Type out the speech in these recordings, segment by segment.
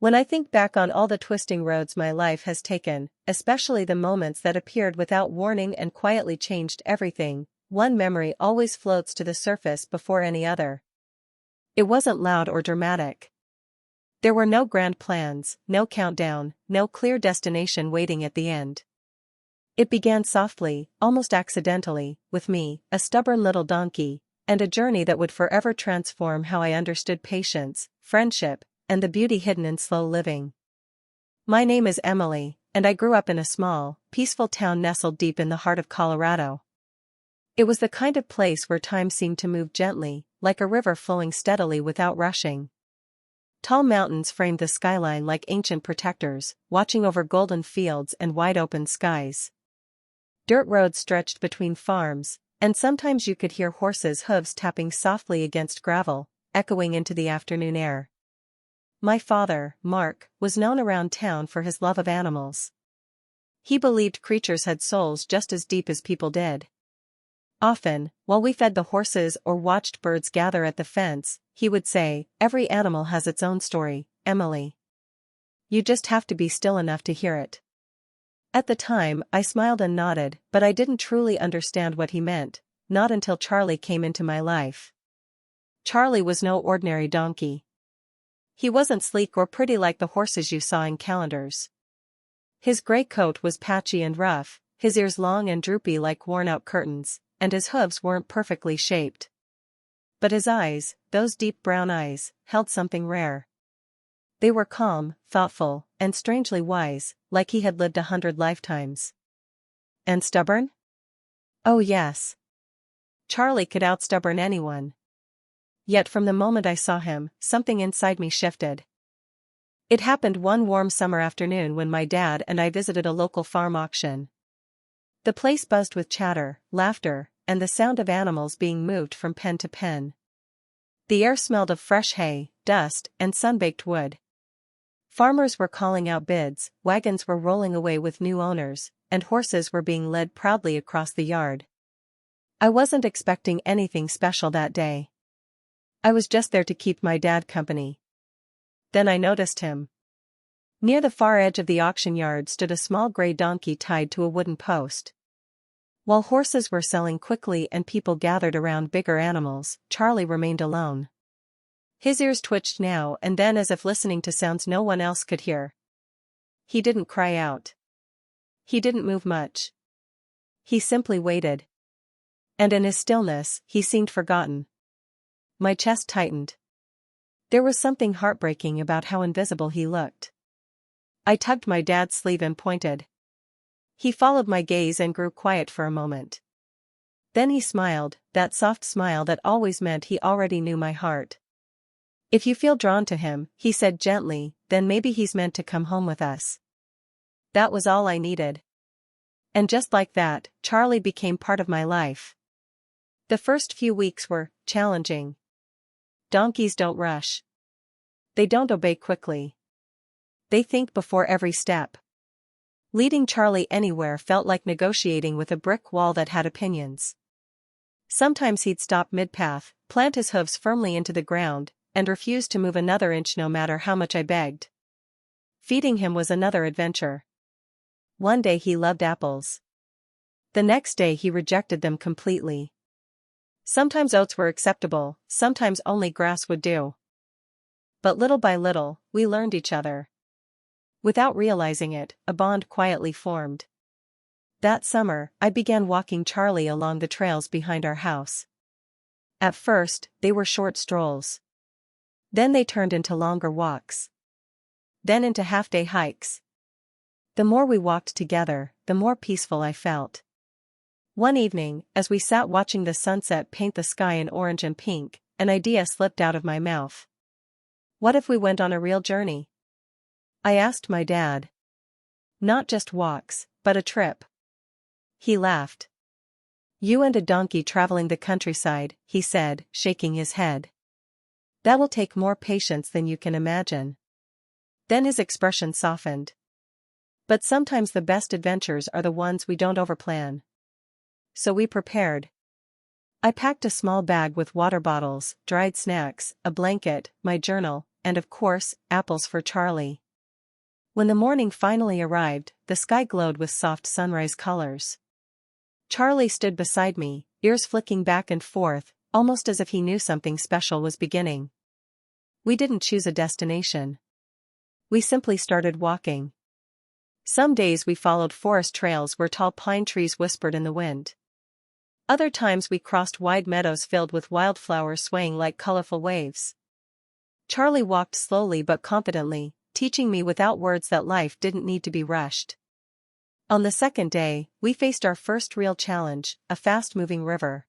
When I think back on all the twisting roads my life has taken, especially the moments that appeared without warning and quietly changed everything, one memory always floats to the surface before any other. It wasn't loud or dramatic. There were no grand plans, no countdown, no clear destination waiting at the end. It began softly, almost accidentally, with me, a stubborn little donkey, and a journey that would forever transform how I understood patience, friendship, and the beauty hidden in slow living. My name is Emily, and I grew up in a small, peaceful town nestled deep in the heart of Colorado. It was the kind of place where time seemed to move gently, like a river flowing steadily without rushing. Tall mountains framed the skyline like ancient protectors, watching over golden fields and wide-open skies. Dirt roads stretched between farms, and sometimes you could hear horses' hooves tapping softly against gravel, echoing into the afternoon air. My father, Mark, was known around town for his love of animals. He believed creatures had souls just as deep as people did. Often, while we fed the horses or watched birds gather at the fence, he would say, "Every animal has its own story, Emily. You just have to be still enough to hear it." At the time, I smiled and nodded, but I didn't truly understand what he meant, not until Charlie came into my life. Charlie was no ordinary donkey. He wasn't sleek or pretty like the horses you saw in calendars. His gray coat was patchy and rough, his ears long and droopy like worn-out curtains, and his hooves weren't perfectly shaped. But his eyes, those deep brown eyes, held something rare. They were calm, thoughtful, and strangely wise, like he had lived 100 lifetimes. And stubborn? Oh yes. Charlie could outstubborn anyone. Yet from the moment I saw him, something inside me shifted. It happened one warm summer afternoon when my dad and I visited a local farm auction. The place buzzed with chatter, laughter, and the sound of animals being moved from pen to pen. The air smelled of fresh hay, dust, and sun-baked wood. Farmers were calling out bids, wagons were rolling away with new owners, and horses were being led proudly across the yard. I wasn't expecting anything special that day. I was just there to keep my dad company. Then I noticed him. Near the far edge of the auction yard stood a small gray donkey tied to a wooden post. While horses were selling quickly and people gathered around bigger animals, Charlie remained alone. His ears twitched now and then as if listening to sounds no one else could hear. He didn't cry out. He didn't move much. He simply waited. And in his stillness, he seemed forgotten. My chest tightened. There was something heartbreaking about how invisible he looked. I tugged my dad's sleeve and pointed. He followed my gaze and grew quiet for a moment. Then he smiled, that soft smile that always meant he already knew my heart. "If you feel drawn to him," he said gently, "then maybe he's meant to come home with us." That was all I needed. And just like that, Charlie became part of my life. The first few weeks were challenging. Donkeys don't rush. They don't obey quickly. They think before every step. Leading Charlie anywhere felt like negotiating with a brick wall that had opinions. Sometimes he'd stop mid-path, plant his hooves firmly into the ground, and refuse to move another inch no matter how much I begged. Feeding him was another adventure. One day he loved apples. The next day he rejected them completely. Sometimes oats were acceptable, sometimes only grass would do. But little by little, we learned each other. Without realizing it, a bond quietly formed. That summer, I began walking Charlie along the trails behind our house. At first, they were short strolls. Then they turned into longer walks. Then into half-day hikes. The more we walked together, the more peaceful I felt. One evening, as we sat watching the sunset paint the sky in orange and pink, an idea slipped out of my mouth. What if we went on a real journey? I asked my dad. Not just walks, but a trip. He laughed. "You and a donkey traveling the countryside," he said, shaking his head. "That will take more patience than you can imagine." Then his expression softened. "But sometimes the best adventures are the ones we don't overplan." So we prepared. I packed a small bag with water bottles, dried snacks, a blanket, my journal, and of course, apples for Charlie. When the morning finally arrived, the sky glowed with soft sunrise colors. Charlie stood beside me, ears flicking back and forth, almost as if he knew something special was beginning. We didn't choose a destination. We simply started walking. Some days we followed forest trails where tall pine trees whispered in the wind. Other times we crossed wide meadows filled with wildflowers swaying like colorful waves. Charlie walked slowly but confidently, teaching me without words that life didn't need to be rushed. On the second day, we faced our first real challenge, a fast-moving river.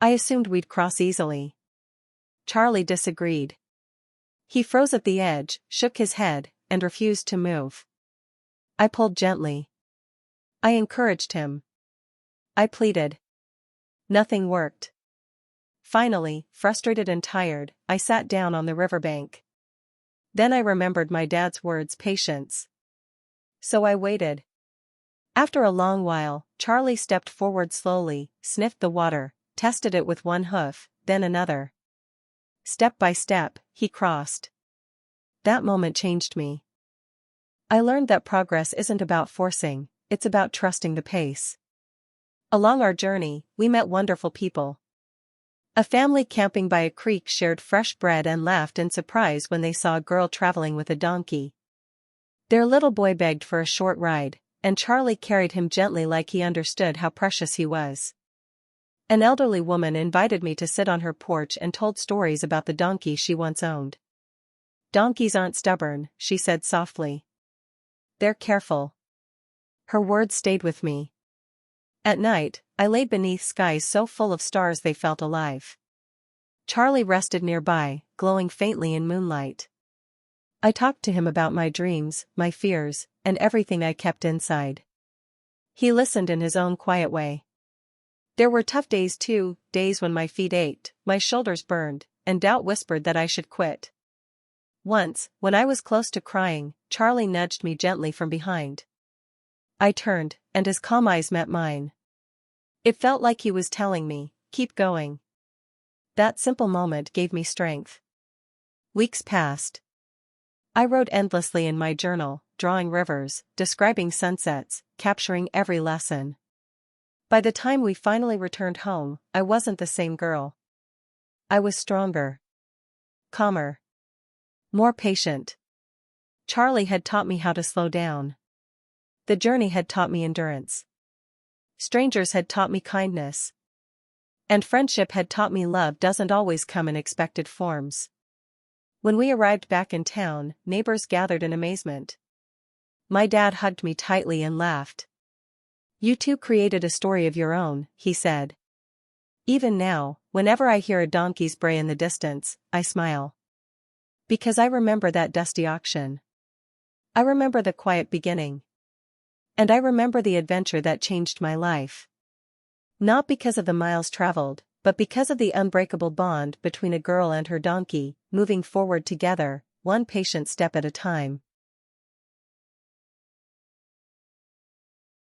I assumed we'd cross easily. Charlie disagreed. He froze at the edge, shook his head, and refused to move. I pulled gently. I encouraged him. I pleaded. Nothing worked. Finally, frustrated and tired, I sat down on the riverbank. Then I remembered my dad's words, patience. So I waited. After a long while, Charlie stepped forward slowly, sniffed the water, tested it with one hoof, then another. Step by step, he crossed. That moment changed me. I learned that progress isn't about forcing, it's about trusting the pace. Along our journey, we met wonderful people. A family camping by a creek shared fresh bread and laughed in surprise when they saw a girl traveling with a donkey. Their little boy begged for a short ride, and Charlie carried him gently like he understood how precious he was. An elderly woman invited me to sit on her porch and told stories about the donkey she once owned. Donkeys aren't stubborn, she said softly. They're careful. Her words stayed with me. At night, I lay beneath skies so full of stars they felt alive. Charlie rested nearby, glowing faintly in moonlight. I talked to him about my dreams, my fears, and everything I kept inside. He listened in his own quiet way. There were tough days too, days when my feet ached, my shoulders burned, and doubt whispered that I should quit. Once, when I was close to crying, Charlie nudged me gently from behind. I turned, and his calm eyes met mine. It felt like he was telling me, keep going. That simple moment gave me strength. Weeks passed. I wrote endlessly in my journal, drawing rivers, describing sunsets, capturing every lesson. By the time we finally returned home, I wasn't the same girl. I was stronger. Calmer. More patient. Charlie had taught me how to slow down. The journey had taught me endurance. Strangers had taught me kindness. And friendship had taught me love doesn't always come in expected forms. When we arrived back in town, neighbors gathered in amazement. My dad hugged me tightly and laughed. You two created a story of your own, he said. Even now, whenever I hear a donkey's bray in the distance, I smile. Because I remember that dusty auction. I remember the quiet beginning. And I remember the adventure that changed my life. Not because of the miles traveled, but because of the unbreakable bond between a girl and her donkey, moving forward together, one patient step at a time.